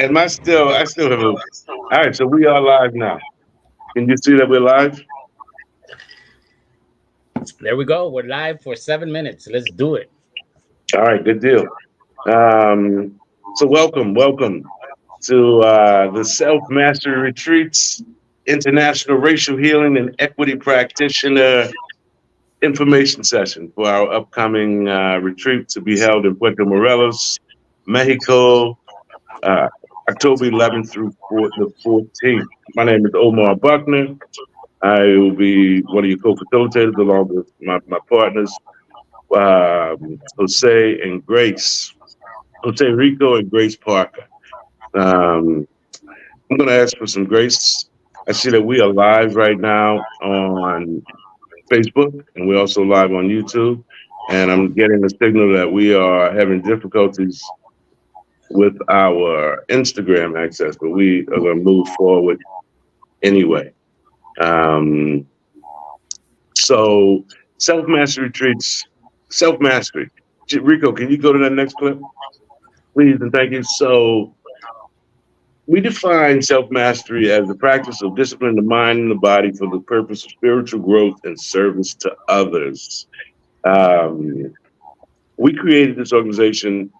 Am I still have a, all right, so we are live now. Can you see that we're live? There we go. We're live for 7 minutes. Let's do it. All right, good deal. So welcome to the Self Mastery Retreats, International Racial Healing and Equity Practitioner information session for our upcoming retreat to be held in Puerto Morelos, Mexico, uh, October 11th through the 14th. My name is Omar Buckner. I will be one of your co-facilitators along with my partners, Jose and Grace, Jose Rico and Grace Parker. Um, I'm going to ask for some grace. I see that we are live right now on Facebook, and we're also live on YouTube. And I'm getting a signal that we are having difficulties with our Instagram access, but we are going to move forward anyway. Um, so, self mastery retreats, self mastery. Rico, can you go to that next clip, please? And thank you. So, we define self mastery as the practice of disciplining the mind and the body for the purpose of spiritual growth and service to others. Um, we created this organization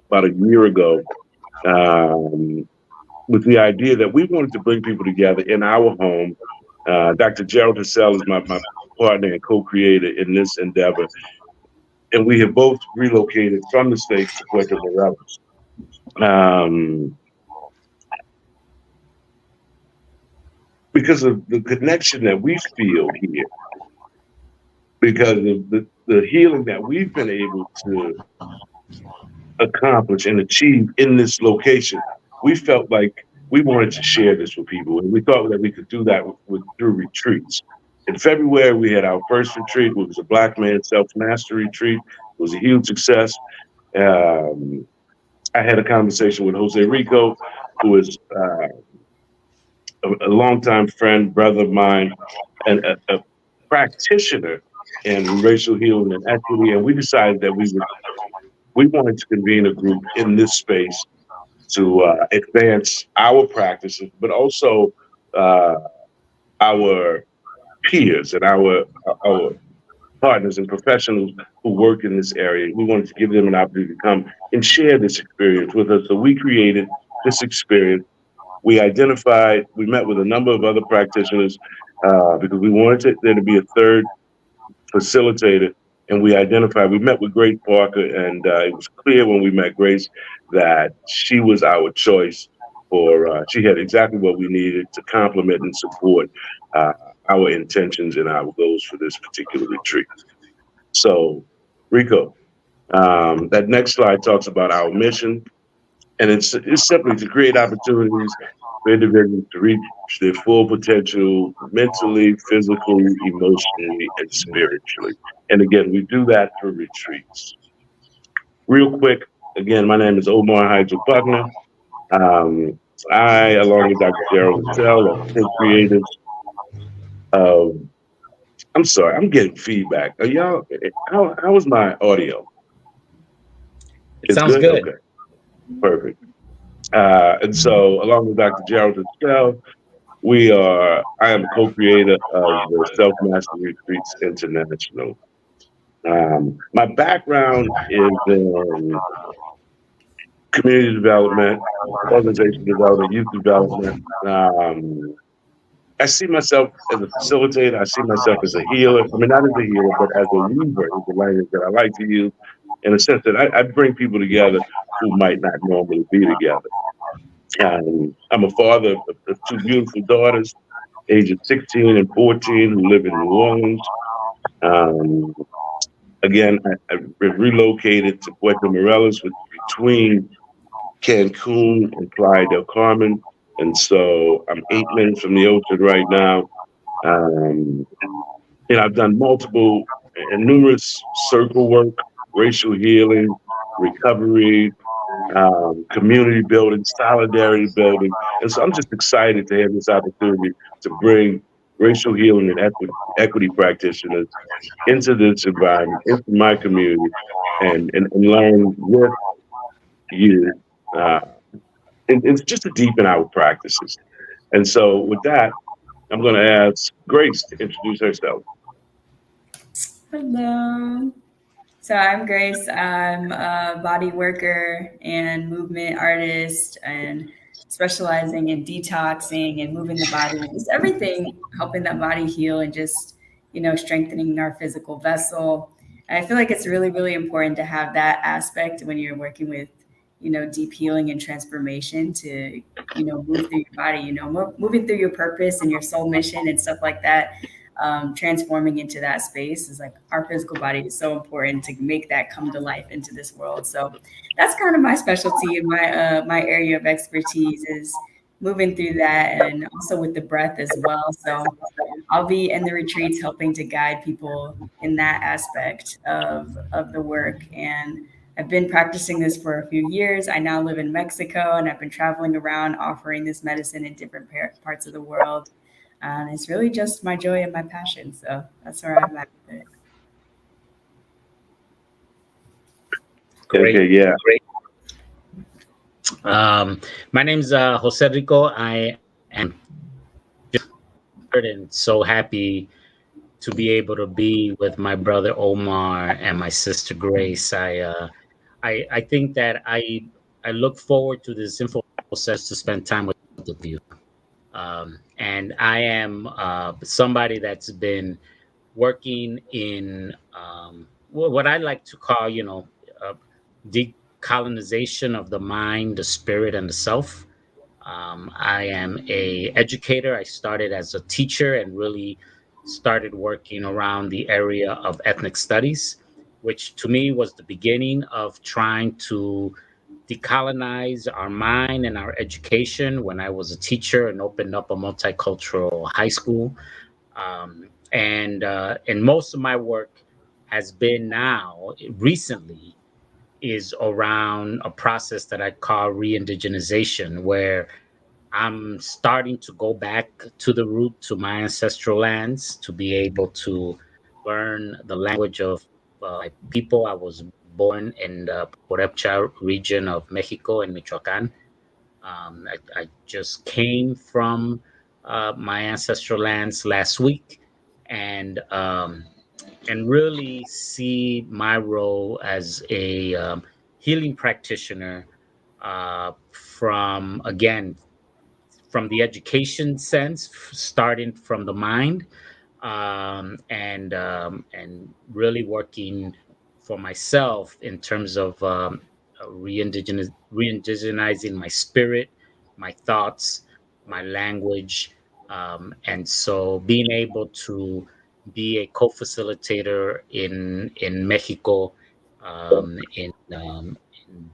about a year ago with the idea that we wanted to bring people together in our home. Dr. Gerald Hassell is my partner and co-creator in this endeavor. And we have both relocated from the States to Puerto Morelos. Because of the connection that we feel here, because of the healing that we've been able to accomplish and achieve in this location, we felt like we wanted to share this with people. And we thought that we could do that through retreats. In February, we had our first retreat, which was a Black man self-mastery retreat. It was a huge success. I had a conversation with Jose Rico, who is a longtime friend, brother of mine, and a practitioner in racial healing and equity. And we decided that we wanted to convene a group in this space to advance our practices, but also our peers and our partners and professionals who work in this area. We wanted to give them an opportunity to come and share this experience with us. So we created this experience. We met with a number of other practitioners because we wanted there to be a third facilitator. And we met with Grace Parker, and it was clear when we met Grace that she was our choice she had exactly what we needed to complement and support our intentions and our goals for this particular retreat. So, Rico, that next slide talks about our mission, and it's simply to create opportunities for individuals to reach their full potential mentally, physically, emotionally, and spiritually. And again, we do that through retreats. Real quick, again, my name is Omar Hydro Buckner. I, along with Dr. Gerald Hassell, are co-creators of. I'm sorry, I'm getting feedback. Are y'all? How is my audio? It sounds good. Okay, perfect. And so, along with Dr. Gerald Hassell, I am a co-creator of the Self Mastery Retreats International. My background is in community development, organization development, youth development. I see myself as a facilitator. I see myself as a healer. I mean, not as a healer, but as a weaver is the language that I like to use, in a sense that I bring people together who might not normally be together. I'm a father of two beautiful daughters, ages 16 and 14, who live in New Orleans. Again, I relocated to Puerto Morelos between Cancun and Playa del Carmen. And so I'm 8 minutes from the ocean right now. I've done multiple and numerous circle work, racial healing, recovery, community building, solidarity building. And so I'm just excited to have this opportunity to bring racial healing and equity practitioners into this environment, into my community, and learn with you and just to deepen our practices. And so, with that, I'm going to ask Grace to introduce herself. Hello. So I'm Grace. I'm a body worker and movement artist and specializing in detoxing and moving the body, just everything helping that body heal and just, strengthening our physical vessel. And I feel like it's really, really important to have that aspect when you're working with, deep healing and transformation to, move through your body, moving through your purpose and your soul mission and stuff like that, transforming into that space is like our physical body is so important to make that come to life into this world. So that's kind of my specialty and my area of expertise is moving through that and also with the breath as well. So I'll be in the retreats helping to guide people in that aspect of the work. And I've been practicing this for a few years. I now live in Mexico and I've been traveling around offering this medicine in different parts of the world. And it's really just my joy and my passion. So that's where I'm at with it. Great, Okay, yeah. great. My name's Jose Rico. I am and so happy to be able to be with my brother Omar and my sister Grace. I think that I look forward to this info session to spend time with both of you. And I am somebody that's been working in what I like to call, decolonization of the mind, the spirit, and the self. I am a educator. I started as a teacher and really started working around the area of ethnic studies, which to me was the beginning of trying to decolonize our mind and our education when I was a teacher and opened up a multicultural high school. And most of my work has been now recently is around a process that I call re-indigenization, where I'm starting to go back to the root, to my ancestral lands, to be able to learn the language of my people. I was born in the Puerto region of Mexico in Michoacan. I just came from my ancestral lands last week, and really see my role as a healing practitioner from again from the education sense, starting from the mind, and really working for myself in terms of re-indigenizing my spirit, my thoughts, my language, and so being able to be a co-facilitator in Mexico, in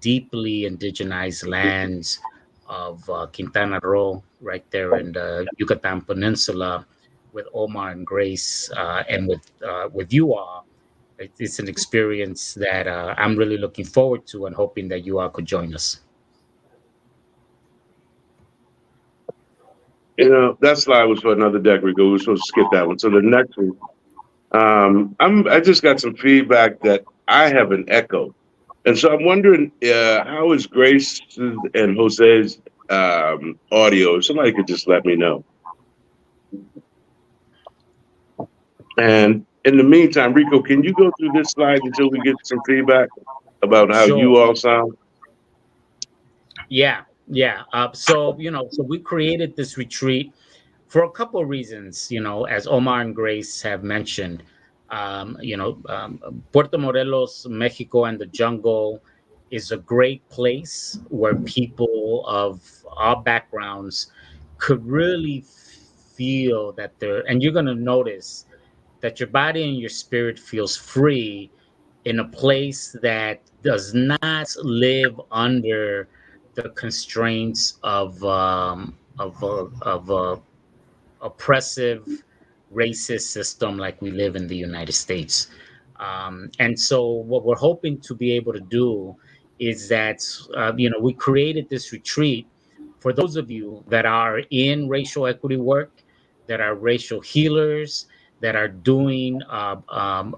deeply indigenized lands of Quintana Roo, right there in the Yucatan Peninsula, with Omar and Grace, and with you all. It's an experience that I'm really looking forward to, and hoping that you all could join us. That slide was for another deck, Rico. We were supposed to skip that one. So the next one, I just got some feedback that I have an echo. And so I'm wondering, how is Grace and Jose's audio? If somebody could just let me know. And in the meantime, Rico, can you go through this slide until we get some feedback about how Sure. you all sound? Yeah, yeah. So we created this retreat for a couple of reasons. As Omar and Grace have mentioned, Puerto Morelos, Mexico, and the jungle is a great place where people of all backgrounds could really feel that they're, and you're going to notice that your body and your spirit feels free in a place that does not live under the constraints of oppressive racist system like we live in the United States. And so what we're hoping to be able to do is that we created this retreat for those of you that are in racial equity work, that are racial healers, that are doing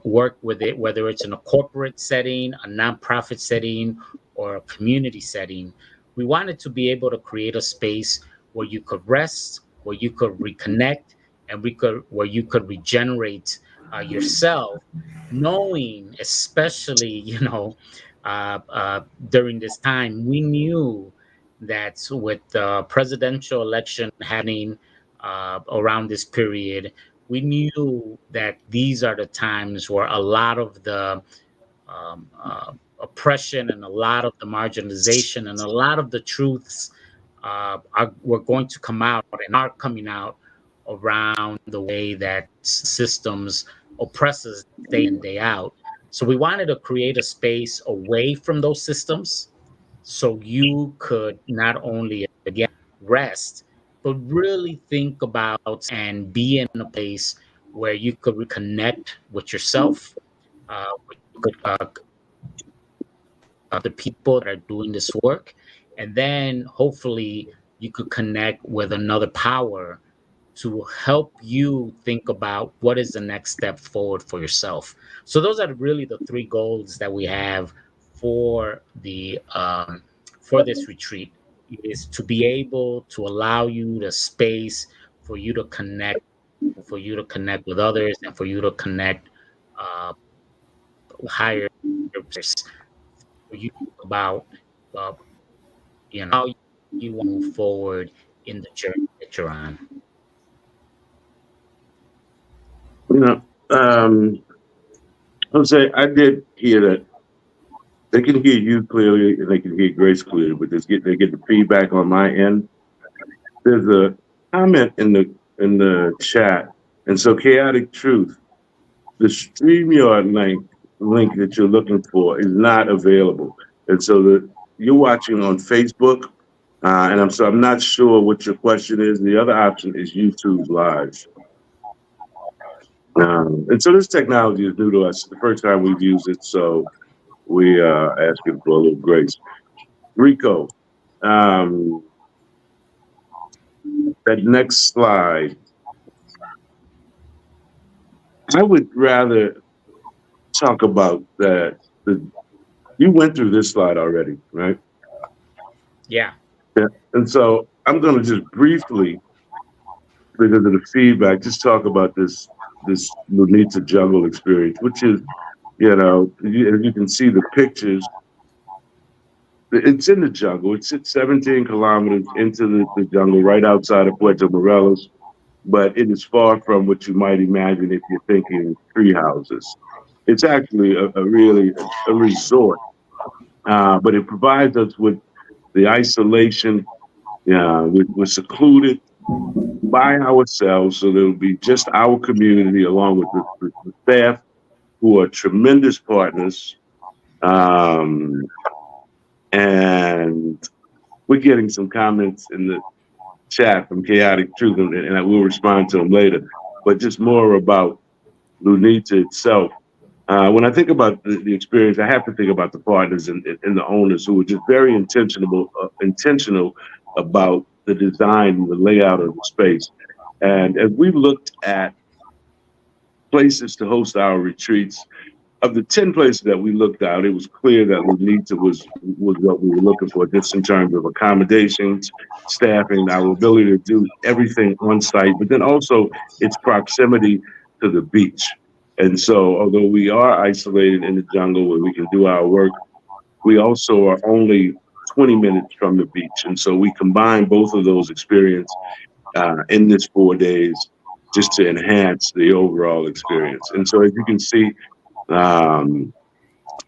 work with it, whether it's in a corporate setting, a nonprofit setting, or a community setting. we wanted to be able to create a space where you could rest, where you could reconnect, and where you could regenerate yourself, knowing, especially, during this time, we knew that with the presidential election happening around this period, we knew that these are the times where a lot of the oppression and a lot of the marginalization and a lot of the truths were going to come out and are coming out around the way that systems oppress us day in, day out. So we wanted to create a space away from those systems so you could not only, again, rest, but really think about and be in a place where you could reconnect with yourself, where you could the people that are doing this work, and then hopefully you could connect with another power to help you think about what is the next step forward for yourself. So those are really the three goals that we have for the for this retreat, is to be able to allow you the space for you to connect, for you to connect with others, and for you to connect uh, higher, for you to think about uh, how you want to move forward in the journey that you're on. You know, Jose, I did hear that they can hear you clearly and they can hear Grace clearly, but they get the feedback on my end. There's a comment in the chat, and so chaotic truth. The StreamYard link that you're looking for is not available, and so you're watching on Facebook, and I'm not sure what your question is. The other option is YouTube Live, and so this technology is new to us. The first time we've used it, so we asking for a little grace. Rico, um, that next slide. I would rather talk about that. You went through this slide already, right? Yeah. Yeah. And so I'm going to just briefly, because of the feedback, just talk about this Lunita jungle experience, which is, as you can see the pictures, it's in the jungle. It's 17 kilometers into the jungle, right outside of Puerto Morelos, but it is far from what you might imagine if you're thinking tree houses. It's actually a really a resort, but it provides us with the isolation. We're secluded by ourselves, so there'll be just our community along with the staff, who are tremendous partners. And we're getting some comments in the chat from Chaotic Truth, and I will respond to them later. But just more about Lunita itself. When I think about the experience, I have to think about the partners and the owners, who were just very intentional about the design and the layout of the space. And as we looked at places to host our retreats, of the 10 places that we looked at, it was clear that Lunita was what we were looking for, just in terms of accommodations, staffing, our ability to do everything on site, but then also its proximity to the beach. And so, although we are isolated in the jungle where we can do our work, we also are only 20 minutes from the beach. And so we combine both of those experiences in this 4 days just to enhance the overall experience. And so, as you can see,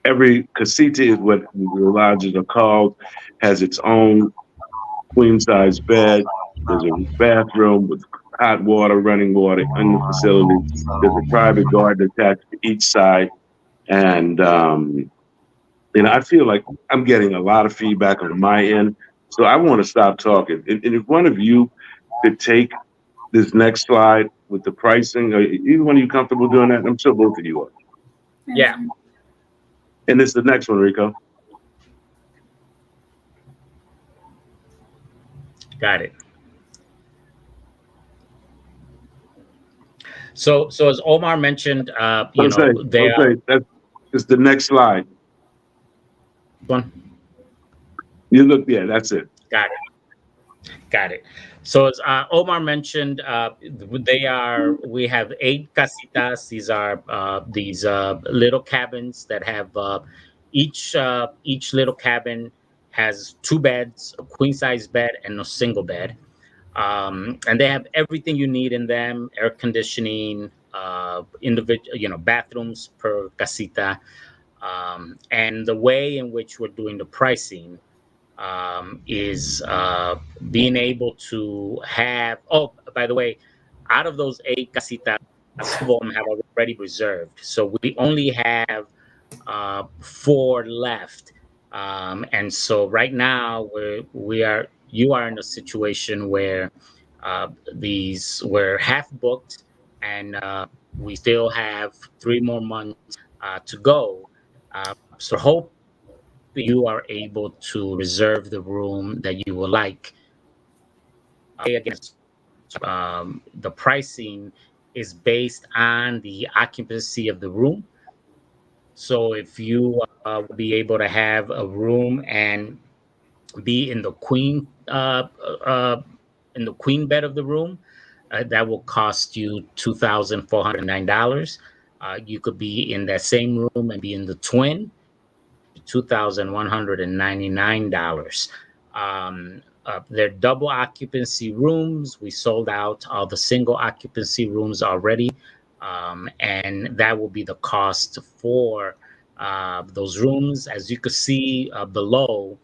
every casita is what the lodges are called, has its own queen size bed. There's a bathroom with hot water, running water in the facility. There's a private garden attached to each side. And, I feel like I'm getting a lot of feedback on my end. So I want to stop talking. And if one of you could take this next slide with the pricing, either one of you comfortable doing that? I'm sure both of you are. Yeah. And it's the next one, Rico. Got it. So as Omar mentioned, That's the next slide. One. You look, yeah, that's it. Got it. Got it. So as Omar mentioned, we have 8 casitas. These are these little cabins that have each little cabin has 2 beds, a queen size bed and a single bed. And they have everything you need in them: air conditioning, individual, bathrooms per casita. And the way in which we're doing the pricing is being able to have. Oh, by the way, out of those 8 casitas, 2 of them have already reserved, so we only have 4 left. And so right now you are in a situation where we're half booked, and we still have 3 more months to go. So hoping you are able to reserve the room that you would like. Again, the pricing is based on the occupancy of the room. So if you will be able to have a room and be in the queen bed of the room, that will cost you $2,409. You could be in that same room and be in the twin, $2,199. They're double occupancy rooms. We sold out all the single occupancy rooms already, and that will be the cost for those rooms. As you can see below,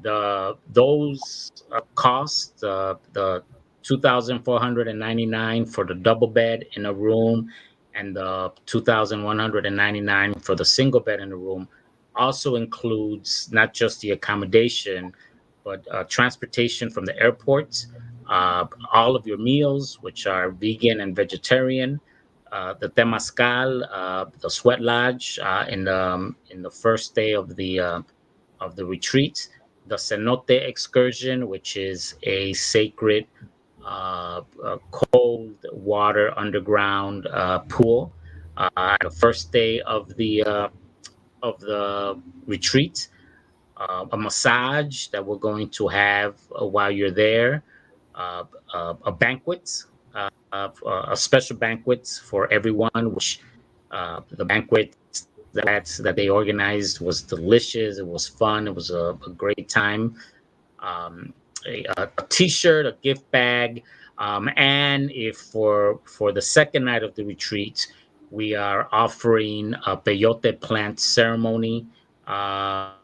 those costs, the 2,499 for the double bed in a room, and the 2,199 for the single bed in a room, also includes not just the accommodation, but transportation from the airport, all of your meals, which are vegan and vegetarian, the temazcal, the sweat lodge in the first day of the retreat, the cenote excursion, which is a sacred cold water underground pool, the first day of the retreat, a massage that we're going to have while you're there, uh, a banquet, a special banquet for everyone, which the banquet that they organized was delicious. It was fun. It was a great time. Um, a T-shirt, a gift bag, and if for the second night of the retreat, we are offering a peyote plant ceremony. That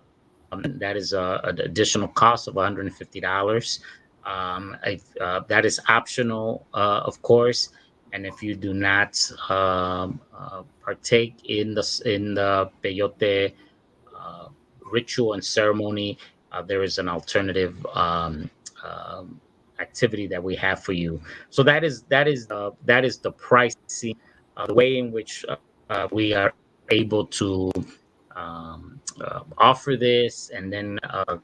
is an additional cost of $150. That is optional, of course. And if you do not partake in the peyote uh, ritual and ceremony, there is an alternative activity that we have for you. So that is the pricing, the way in which we are able to offer this, and then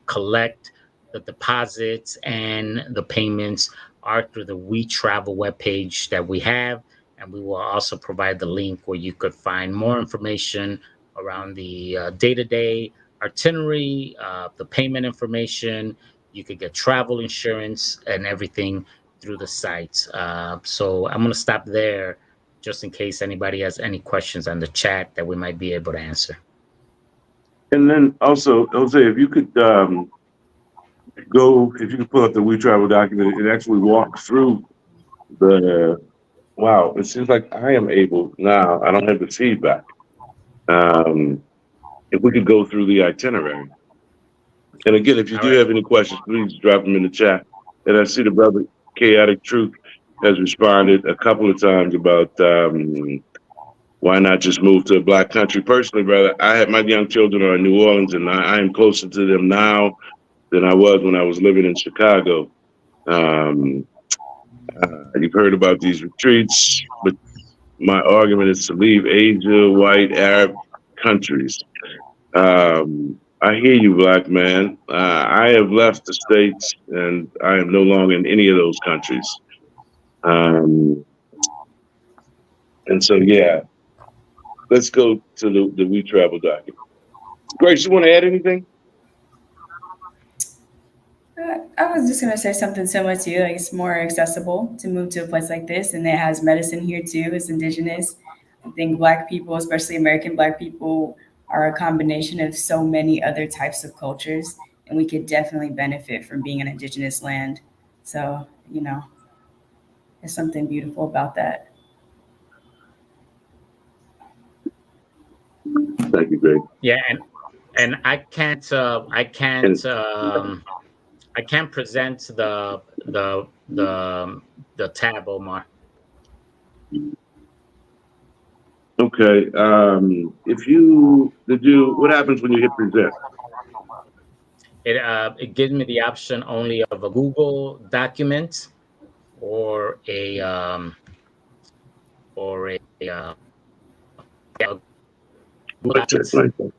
collect the deposits and the payments are through the We Travel webpage that we have. And we will also provide the link where you could find more information around the day to day itinerary, the payment information. You could get travel insurance and everything through the site. So I'm going to stop there just in case anybody has any questions on the chat that we might be able to answer. And then also, Jose, if you could pull up the We Travel document and actually walk through the, wow, it seems like I am able now, I don't have the feedback. If we could go through the itinerary. And again, if you All do right. have any questions, please drop them in the chat. And I see the brother Chaotic Truth has responded a couple of times about why not just move to a black country. Personally, brother, I have my young children are in New Orleans, and I am closer to them now than I was when I was living in Chicago. Um, you've heard about these retreats, but my argument is to leave Asia, white, Arab countries. I hear you, black man. I have left the States, and I am no longer in any of those countries. Um, and so, yeah, let's go to the We Travel document. Grace, you want to add anything? I was just gonna say something similar to you. Like it's more accessible to move to a place like this, and it has medicine here too. It's indigenous. I think Black people, especially American Black people, are a combination of so many other types of cultures, and we could definitely benefit from being an indigenous land. So you know, there's something beautiful about that. Thank you, Greg. Yeah, and And I can't present the tab, Omar. okay, if you did you, what happens when you hit present? It gives me the option only of a Google document or a Google Like that, Document like that.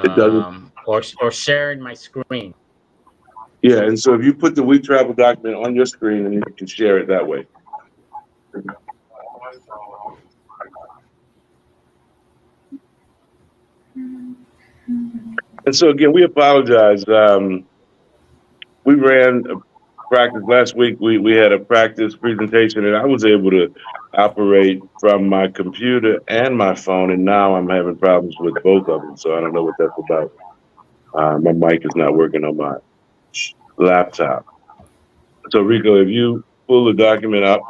It doesn't. or sharing my screen. Yeah, and so if you put the We Travel document on your screen, then you can share it that way. And so again, we apologize. We ran a practice last week. We had a practice presentation, and I was able to operate from my computer and my phone, and now I'm having problems with both of them. So I don't know what that's about. My mic is not working on my laptop. So Rico, if you pull the document up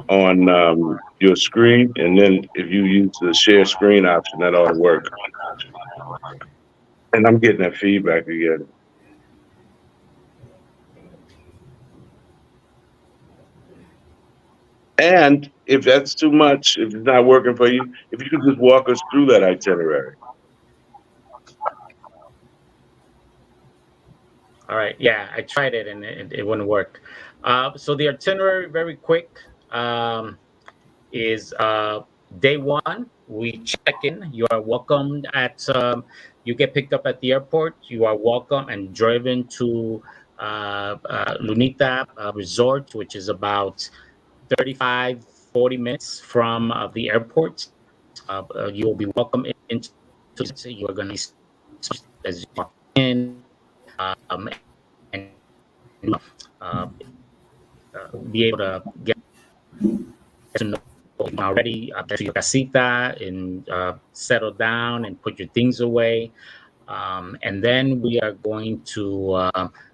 on your screen, and then if you use the share screen option, that ought to work. And I'm getting that feedback again. And if that's too much, if it's not working for you, if you could just walk us through that itinerary. All right, yeah, I tried it and it wouldn't work. So the itinerary, very quick, is day one. We check in. You are welcomed at. You get picked up at the airport. You are welcome and driven to Lunita Resort, which is about 35, 40 minutes from the airport. You will be welcome into. You are going to be as you walk in, and uh, be able to get to know already to your casita and settle down and put your things away. And then we are going to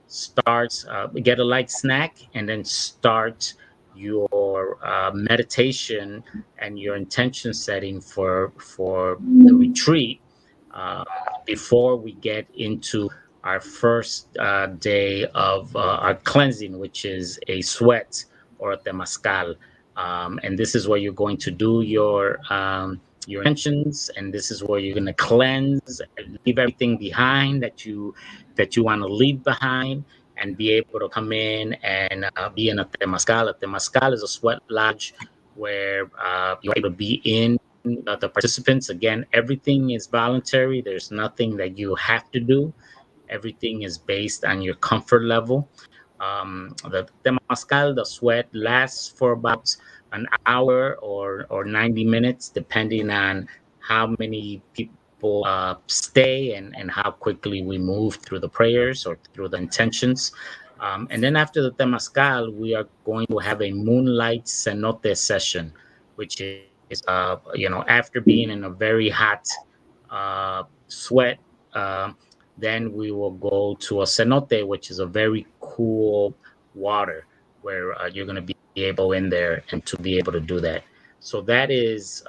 start, get a light snack, and then start your meditation and your intention setting for the retreat uh, before we get into our first day of our cleansing, which is a sweat or a temascal. And this is where you're going to do your intentions, and this is where you're going to cleanse and leave everything behind that you want to leave behind, and be able to come in and be in a temascal. A temascal is a sweat lodge where you're able to be in the participants. Again, everything is voluntary. There's nothing that you have to do. Everything is based on your comfort level. The temascal, the sweat, lasts for about an hour or 90 minutes, depending on how many people stay and how quickly we move through the prayers or through the intentions. And then after the temascal, we are going to have a moonlight cenote session, which is, after being in a very hot sweat, then we will go to a cenote, which is a very cool water where you're going to be able in there and to be able to do that. So that is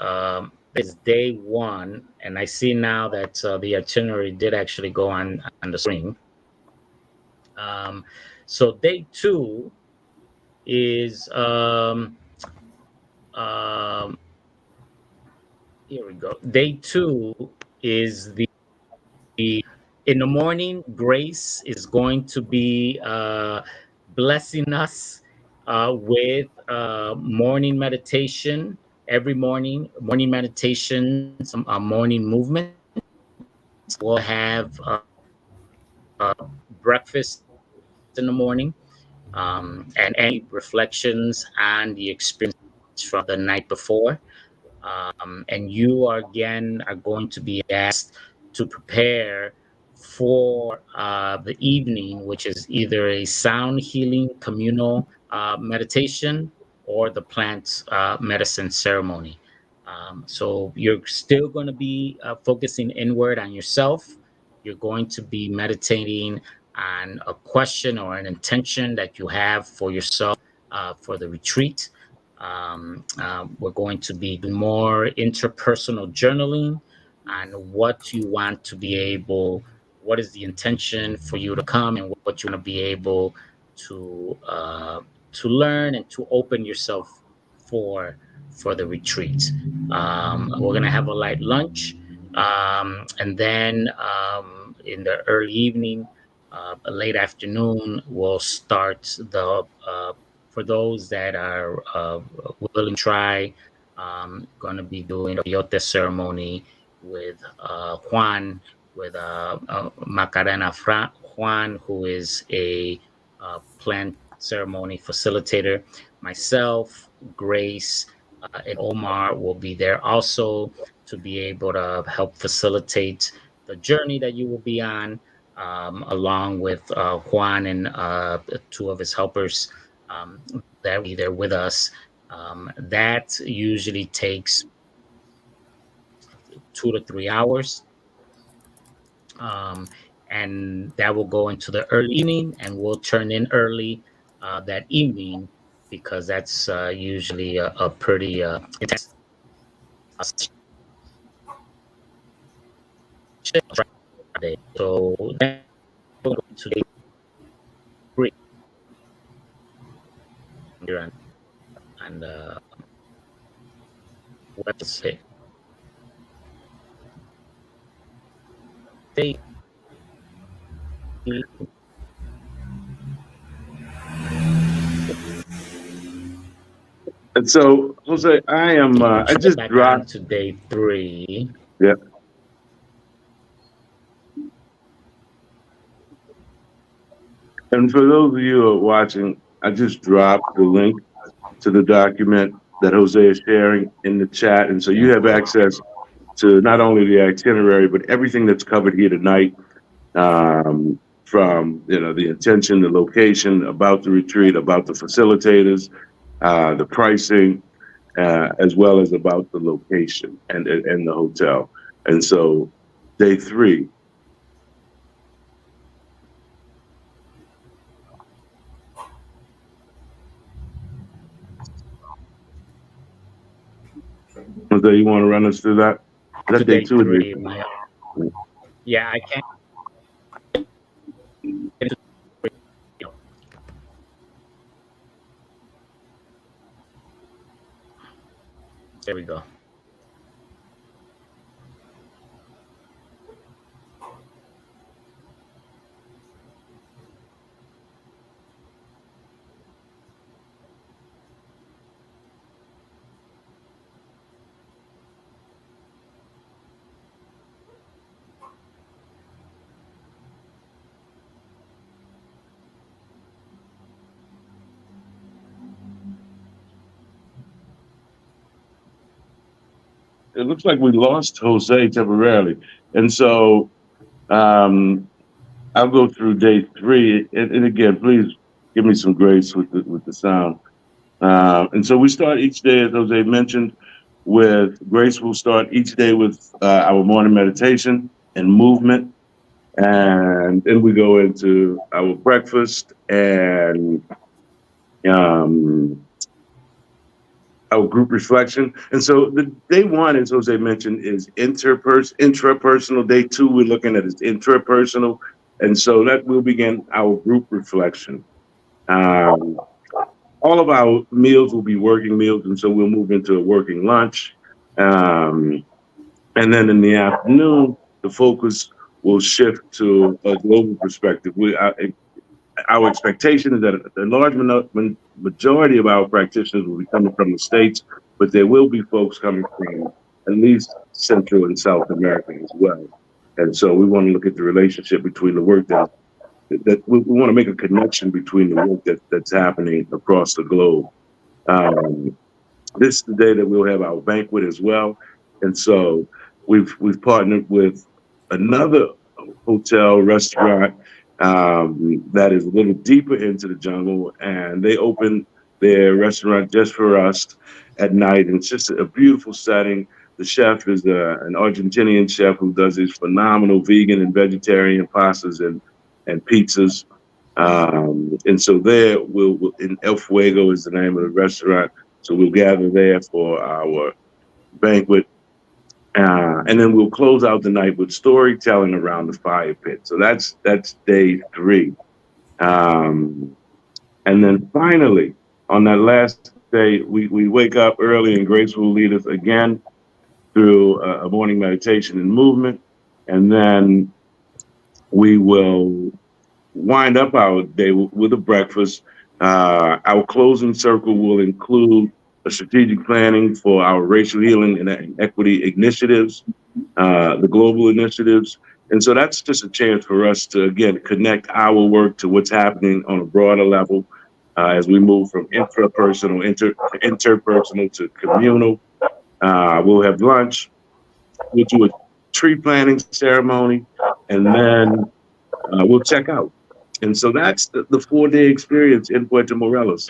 day one, and I see now that the itinerary did actually go on the screen. Um, so day two is um, here we go. Day two is the in the morning. Grace is going to be blessing us with morning meditation every morning meditations, morning movements. We'll have breakfast in the morning, and any reflections on the experience from the night before. And you are again are going to be asked to prepare for the evening, which is either a sound healing communal meditation or the plant medicine ceremony. So you're still going to be focusing inward on yourself. You're going to be meditating on a question or an intention that you have for yourself for the retreat. We're going to be doing more interpersonal journaling and what you want to be able, what is the intention for you to come, and what you want to be able to learn and to open yourself for for the retreat. We're gonna have a light lunch, and then in the early evening, late afternoon, we'll start the for those that are willing to try. Going to be doing a peyote ceremony with Juan, with Macarena Juan, who is a plant ceremony facilitator. Myself, Grace, and Omar will be there also to be able to help facilitate the journey that you will be on, along with Juan and two of his helpers that will be there with us. That usually takes 2 to 3 hours. Um, and that will go into the early evening, and we'll turn in early that evening because that's usually a pretty intense day. So then we'll go to day three and what's it? Day And so, Jose, I just back on dropped, to day three. yeah. And for those of you who are watching, I just dropped the link to the document that Jose is sharing in the chat. And so you have access to not only the itinerary, but everything that's covered here tonight, from, the intention, the location, about the retreat, about the facilitators, the pricing, as well as about the location and the hotel. And so day three, Jose, you want to run us through that? Is To that day day two or day three. three? Yeah, I can't. There we go. It looks like we lost Jose temporarily. And so I'll go through day three. And again, please give me some grace with the sound. And so we start each day, as Jose mentioned, with Grace. Will start each day with our morning meditation and movement. And then we go into our breakfast and um, our group reflection. And so the day one, as Jose mentioned, is intrapersonal. Day two, we're looking at is intrapersonal. And so that will begin our group reflection. Um, all of our meals will be working meals, and so we'll move into a working lunch. Um, and then in the afternoon, the focus will shift to a global perspective. Our expectation is that a large majority of our practitioners will be coming from the States, but there will be folks coming from at least Central and South America as well. And so we want to look at the relationship between the work that we want to make a connection between the work that's happening across the globe. Um, this is the day that we'll have our banquet as well, and so we've partnered with another hotel, restaurant that is a little deeper into the jungle, and they open their restaurant just for us at night. And it's just a beautiful setting. The chef is an Argentinian chef who does these phenomenal vegan and vegetarian pastas and pizzas. And so there, we'll in El Fuego is the name of the restaurant. So we'll gather there for our banquet. And then we'll close out the night with storytelling around the fire pit. So that's day 3. Um, and then finally, on that last day, we wake up early and Grace will lead us again through a morning meditation and movement. And then we will wind up our day with a breakfast. Our closing circle will include a strategic planning for our racial healing and equity initiatives, the global initiatives. And so that's just a chance for us to, again, connect our work to what's happening on a broader level as we move from intrapersonal, interpersonal to communal. We'll have lunch. We'll do a tree planting ceremony, and then we'll check out. And so that's the 4-day experience in Puerto Morelos.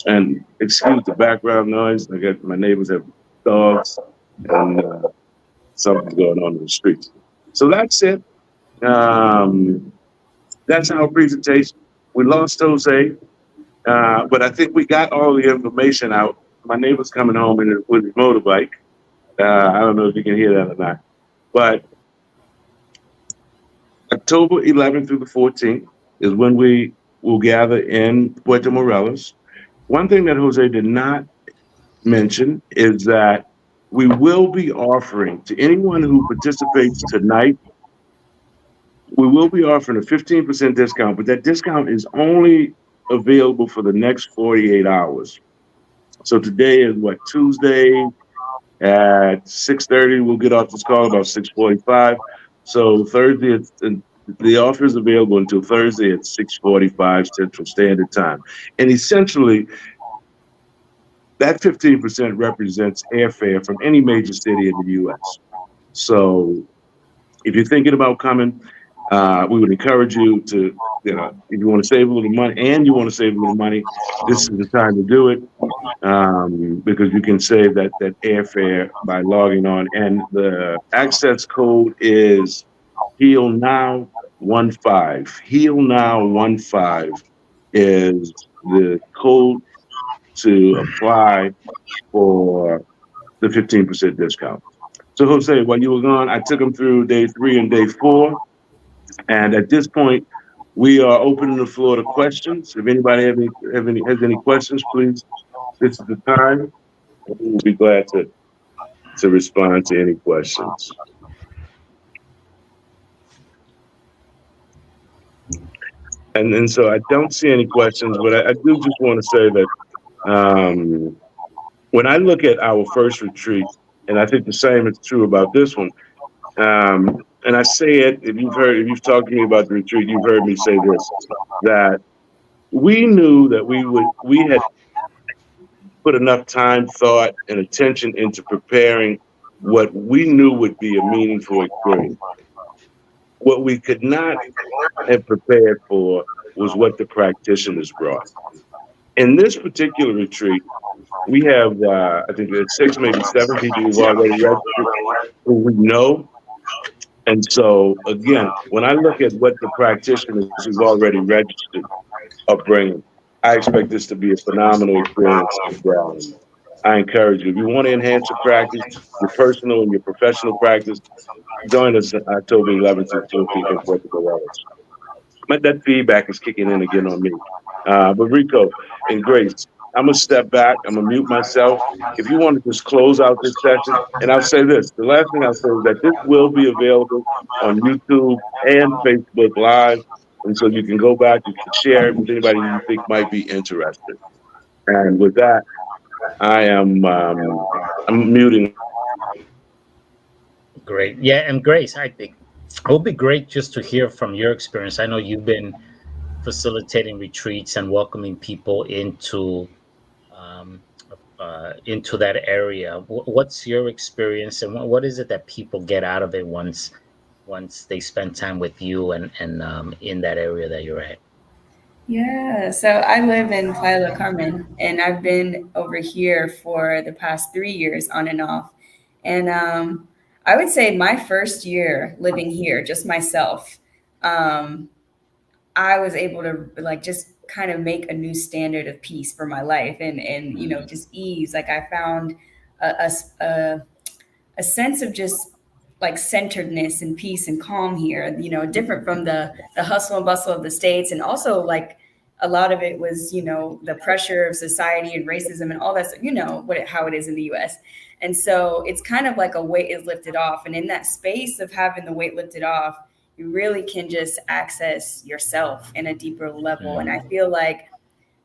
And excuse the background noise. I got my neighbors have dogs, and something's going on in the streets. So that's it. That's our presentation. We lost Jose, but I think we got all the information out. My neighbor's coming home with his motorbike. I don't know if you can hear that or not, but October 11th through the 14th is when we will gather in Puerto Morelos. One thing that Jose did not mention is that we will be offering to anyone who participates tonight, we will be offering a 15% discount, but that discount is only available for the next 48 hours. So today is what, Tuesday at 6:30. We'll get off this call about 6:45. So Thursday, the offer is available until Thursday at 6:45 Central Standard Time. And essentially, that 15% represents airfare from any major city in the U.S. So if you're thinking about coming, we would encourage you to, if you want to save a little money and you want to save a little money, this is the time to do it because you can save that airfare by logging on. And the access code is Heal Now 15. Heal Now 15 is the code to apply for the 15% discount. So Jose, while you were gone, I took them through day 3 and day 4. And at this point, we are opening the floor to questions. If anybody has any questions, please, this is the time. We'll be glad to respond to any questions. And so I don't see any questions, but I do just want to say that when I look at our first retreat, and I think the same is true about this one, and I say it, if you've talked to me about the retreat, you've heard me say this, that we knew that we had put enough time, thought, and attention into preparing what we knew would be a meaningful experience. What we could not have prepared for was what the practitioners brought. In this particular retreat, we have, I think there's 6, maybe 7 people who've already registered who we know. And so, again, when I look at what the practitioners who've already registered are bringing, I expect this to be a phenomenal experience. I encourage you, if you want to enhance your practice, your personal and your professional practice, join us October 11th and 14th in Puerto Morelos. But that feedback is kicking in again on me. But Rico and Grace, I'm going to step back. I'm going to mute myself. If you want to just close out this session, and I'll say this. The last thing I'll say is that this will be available on YouTube and Facebook Live. And so you can go back, you can share it with anybody you think might be interested. And with that, I'm muting. Great. Yeah, and Grace, I think it would be great just to hear from your experience. I know you've been facilitating retreats and welcoming people into into that area. What's your experience, and what is it that people get out of it once they spend time with you and in that area that you're at? Yeah, so I live in Playa del Carmen, and I've been over here for the past 3 years on and off. And I would say my first year living here, just myself, um, I was able to like just kind of make a new standard of peace for my life and Mm, just ease. Like I found a sense of just like centeredness and peace and calm here, different from the hustle and bustle of the States. And also like a lot of it was, the pressure of society and racism and all that stuff, how it is in the US. And so it's kind of like a weight is lifted off. And in that space of having the weight lifted off, you really can just access yourself in a deeper level. And I mm, feel like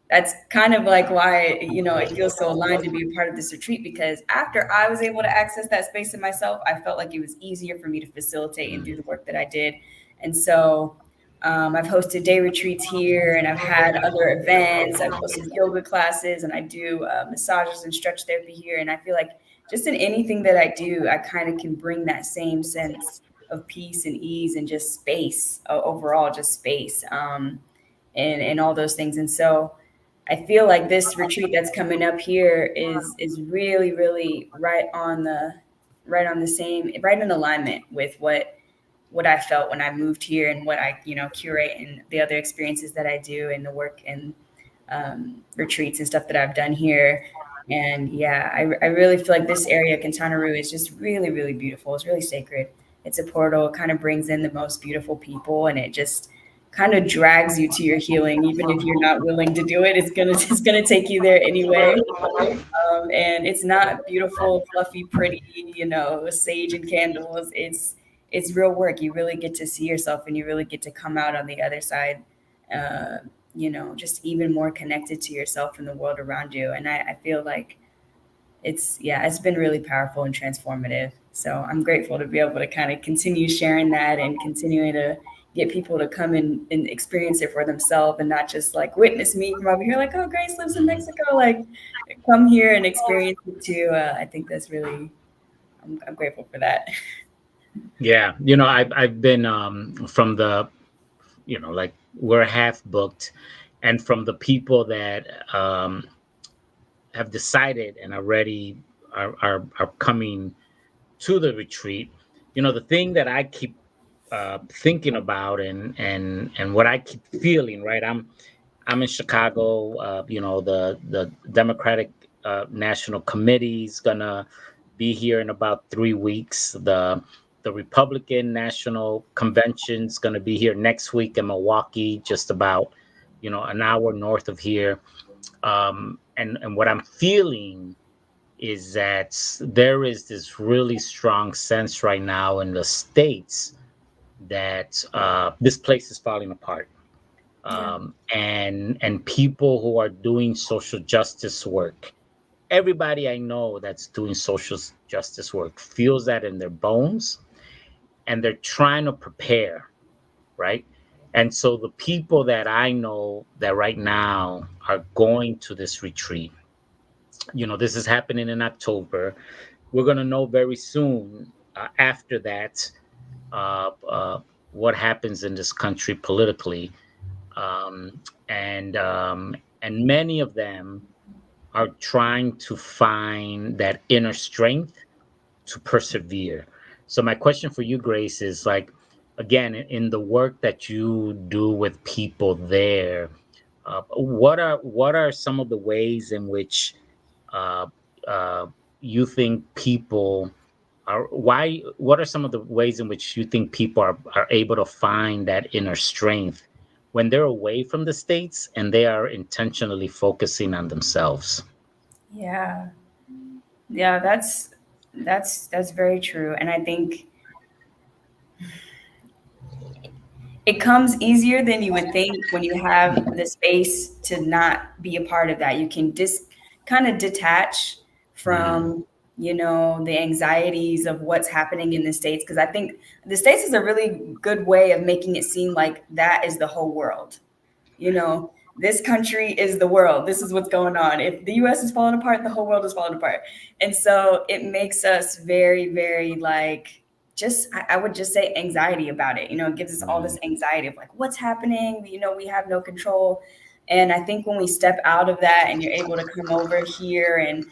that's kind of like why it feels so aligned to be a part of this retreat, because after I was able to access that space in myself, I felt like it was easier for me to facilitate and do mm, the work that I did. And so I've hosted day retreats here, and I've had other events. I've hosted yoga classes, and I do massages and stretch therapy here. And I feel like just in anything that I do, I kind of can bring that same sense of peace and ease and just space, overall, just space, and all those things. And so I feel like this retreat that's coming up here is really, really right in alignment with what I felt when I moved here, and what I curate, and the other experiences that I do, and the work and retreats and stuff that I've done here. And yeah, I really feel like this area, Quintana Roo, is just really, really beautiful. It's really sacred. It's a portal. It kind of brings in the most beautiful people, and it just kind of drags you to your healing, even if you're not willing to do it. It's gonna take you there anyway. And it's not beautiful, fluffy, pretty, sage and candles. It's real work. You really get to see yourself, and you really get to come out on the other side, uh, just even more connected to yourself and the world around you. And I feel like it's been really powerful and transformative. So I'm grateful to be able to kind of continue sharing that and continuing to get people to come and experience it for themselves, and not just like witness me from over here, like, oh, Grace lives in mm. Mexico. Like, come here and experience it too. I think that's really, I'm grateful for that. Yeah, I've been from the like we're half booked, and from the people that have decided and are ready are coming to the retreat. The thing that I keep thinking about and what I keep feeling, right? I'm in Chicago. The Democratic National Committee is gonna be here in about 3 weeks. The Republican National Convention's gonna be here next week in Milwaukee, just about an hour north of here. And what I'm feeling is that there is this really strong sense right now in the states that this place is falling apart, Yeah. and people who are doing social justice work, everybody I know that's doing social justice work feels that in their bones, and they're trying to prepare, right? And so the people that I know that right now are going to this retreat, this is happening in October. We're going to know very soon after that what happens in this country politically. And many of them are trying to find that inner strength to persevere. So my question for you, Grace, is like, again, in the work that you do with people there, what are some of the ways in which uh, uh, you think people are why what are some of the ways in which you think people are able to find that inner strength when they're away from the states and they are intentionally focusing on themselves? Yeah. Yeah, that's very true. And I think it comes easier than you would think when you have the space to not be a part of that. You can kind of detach Mm, from, the anxieties of what's happening in the States. Because I think the States is a really good way of making it seem like that is the whole world. You know, this country is the world. This is what's going on. If the US is falling apart, the whole world is falling apart. And so it makes us very, very like, just, I would just say anxiety about it. It gives us all this anxiety of like, what's happening? We have no control. And I think when we step out of that and you're able to come over here, and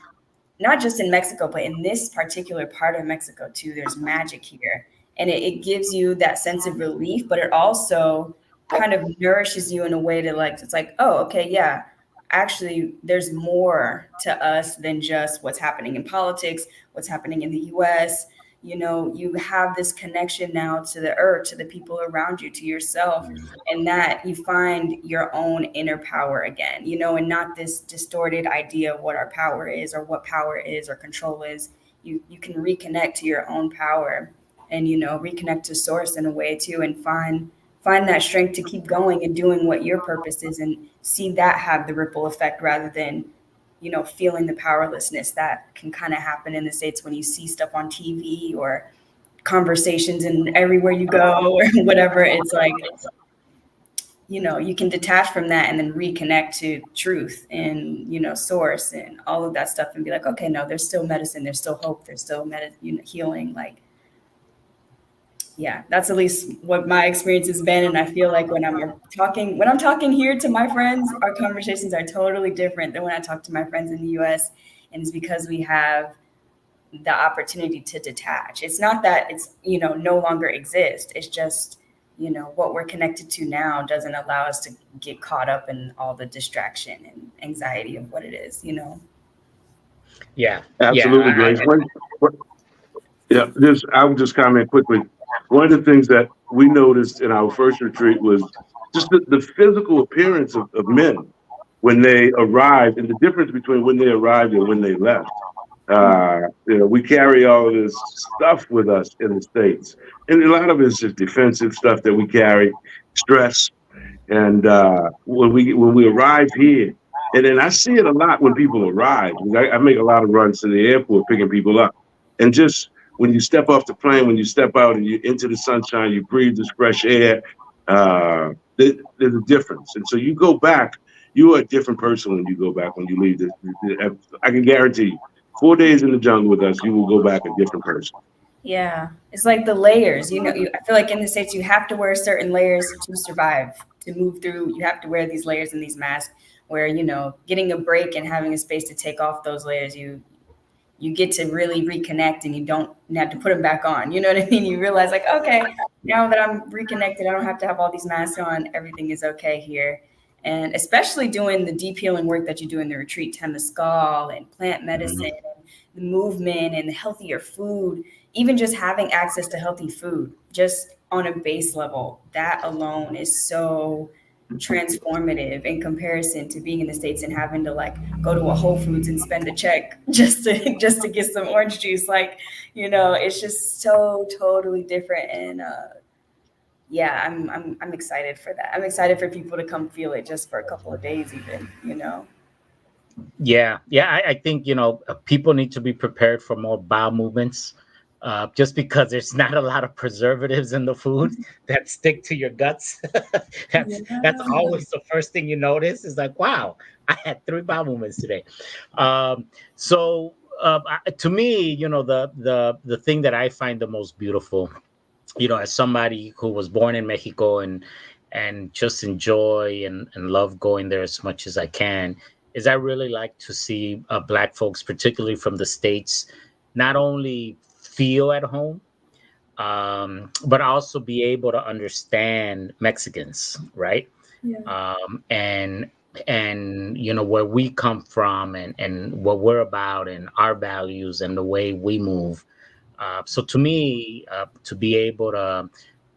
not just in Mexico, but in this particular part of Mexico too, there's magic here. And it gives you that sense of relief, but it also kind of nourishes you in a way to like, it's like, oh, okay, yeah, actually, there's more to us than just what's happening in politics, what's happening in the US. You have this connection now to the earth, to the people around you, to yourself, and that you find your own inner power again, and not this distorted idea of what our power is or what power is or control is. You can reconnect to your own power and, reconnect to source in a way too, and find that strength to keep going and doing what your purpose is, and see that have the ripple effect rather than, feeling the powerlessness that can kind of happen in the States when you see stuff on TV or conversations and everywhere you go or whatever. It's like, you can detach from that and then reconnect to truth and, source and all of that stuff, and be like, okay, no, there's still medicine, there's still hope, there's still healing. Like, yeah, that's at least what my experience has been. And I feel like when I'm talking here to my friends, our conversations are totally different than when I talk to my friends in the US. And it's because we have the opportunity to detach. It's not that it's, no longer exists. It's just, what we're connected to now doesn't allow us to get caught up in all the distraction and anxiety of what it is. Yeah, yeah, Absolutely, Grace. Yeah, I would just comment quickly. One of the things that we noticed in our first retreat was just the physical appearance of men when they arrived, and the difference between when they arrived and when they left. We carry all of this stuff with us in the States, and a lot of it is just defensive stuff that we carry, stress. And when we arrive here, and then I see it a lot when people arrive. I make a lot of runs to the airport picking people up, and just when you step off the plane, when you step out and you into the sunshine, you breathe this fresh air. There's a difference, and so you go back. You are a different person when you go back. When you leave, I can guarantee you. 4 days in the jungle with us, you will go back a different person. Yeah, it's like the layers. I feel like in the States, you have to wear certain layers to survive, to move through. You have to wear these layers and these masks. Where getting a break and having a space to take off those layers, you get to really reconnect, and you don't have to put them back on. You know what I mean? You realize like, okay, now that I'm reconnected, I don't have to have all these masks on. Everything is okay here. And especially doing the deep healing work that you do in the retreat, Temescal and plant medicine, and the movement and the healthier food, even just having access to healthy food, just on a base level, that alone is so transformative in comparison to being in the States and having to like go to a Whole Foods and spend a check just to get some orange juice. Like, it's just so totally different. And yeah, I'm excited for that. I'm excited for people to come feel it just for a couple of days even. yeah, yeah. I think people need to be prepared for more bowel movements, just because there's not a lot of preservatives in the food that stick to your guts. That's Yeah. always the first thing you notice. Is like, wow, I had 3 bowel movements today. So to me, the thing that I find the most beautiful, as somebody who was born in Mexico and just enjoy and love going there as much as I can, is I really like to see Black folks, particularly from the States, not only feel at home, but also be able to understand Mexicans, right? Yeah. And where we come from and what we're about and our values and the way we move. So to me, to be able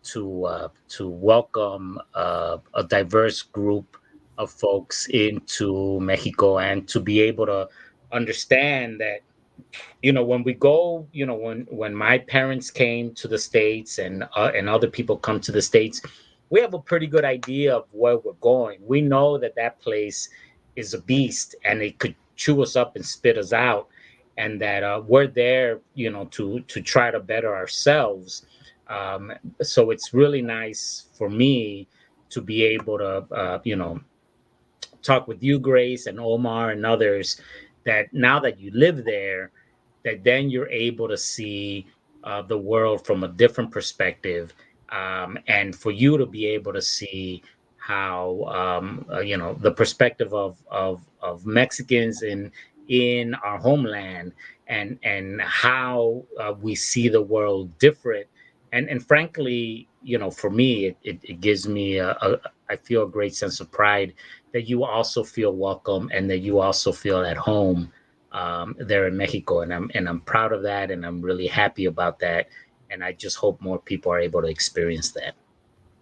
to welcome a diverse group of folks into Mexico, and to be able to understand that, when we go, when my parents came to the States, and other people come to the States, we have a pretty good idea of where we're going. We know that place is a beast, and it could chew us up and spit us out, and that we're there, to try to better ourselves. So it's really nice for me to be able to, talk with you, Grace, and Omar and others, that now that you live there, that then you're able to see the world from a different perspective, and for you to be able to see how the perspective of Mexicans in our homeland, and how we see the world different. And frankly, for me, it gives me I feel a great sense of pride that you also feel welcome and that you also feel at home there in Mexico, and I'm proud of that, and I'm really happy about that, and I just hope more people are able to experience that.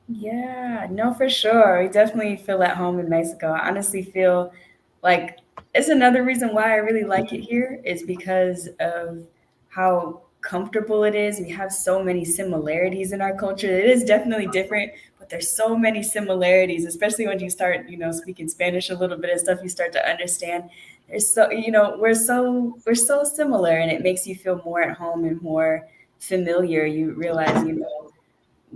Yeah, no, for sure. We definitely feel at home in Mexico. I honestly feel like it's another reason why I really like it here is because of how comfortable it is. We have so many similarities in our culture. It is definitely different, but there's so many similarities, especially when you start, speaking Spanish a little bit and stuff, you start to understand. There's so, we're so similar, and it makes you feel more at home and more familiar. You realize,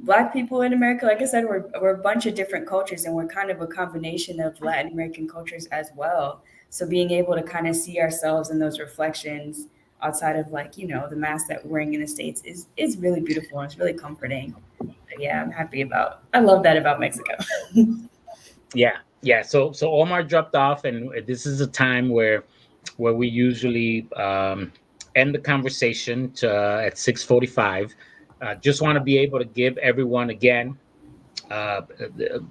Black people in America, like I said, we're a bunch of different cultures, and we're kind of a combination of Latin American cultures as well. So being able to kind of see ourselves in those reflections outside of, like, the mask that we're wearing in the States is really beautiful, and it's really comforting. But yeah, I love that about Mexico. Yeah, yeah. So Omar dropped off, and this is a time where we usually end the conversation at 6:45. Just want to be able to give everyone again. Uh,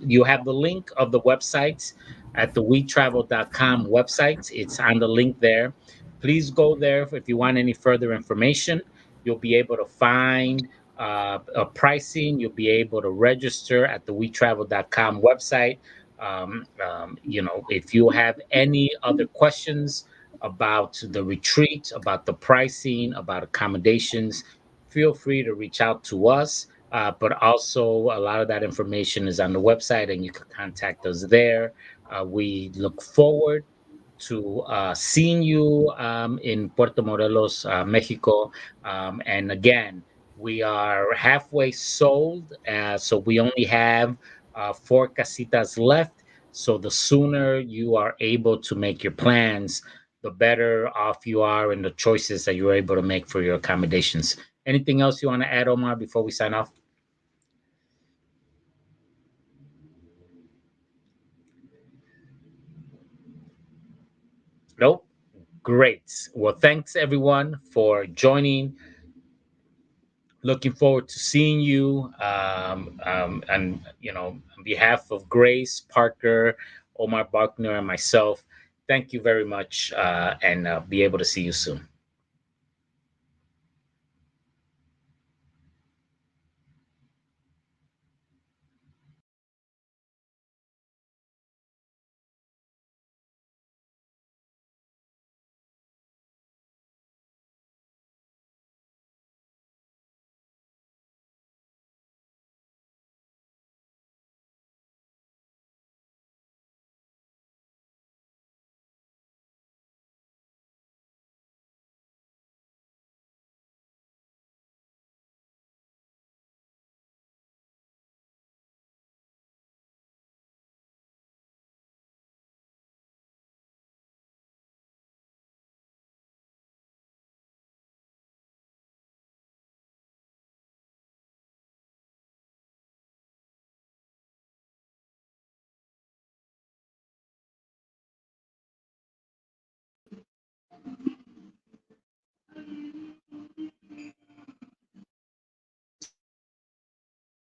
you have the link of the websites at the wetravel.com website. It's on the link there. Please go there if you want any further information. You'll be able to find a pricing. You'll be able to register at the wetravel.com website. If you have any other questions about the retreat, about the pricing, about accommodations, feel free to reach out to us. But also, a lot of that information is on the website, and you can contact us there. We look forward to seeing you in Puerto Morelos, Mexico. And again, we are halfway sold, so we only have 4 casitas left. So the sooner you are able to make your plans, the better off you are in the choices that you're able to make for your accommodations. Anything else you want to add, Omar, before we sign off? Nope. Great. Well, thanks everyone for joining. Looking forward to seeing you. And on behalf of Grace, Parker, Omar Buckner, and myself, thank you very much, and be able to see you soon.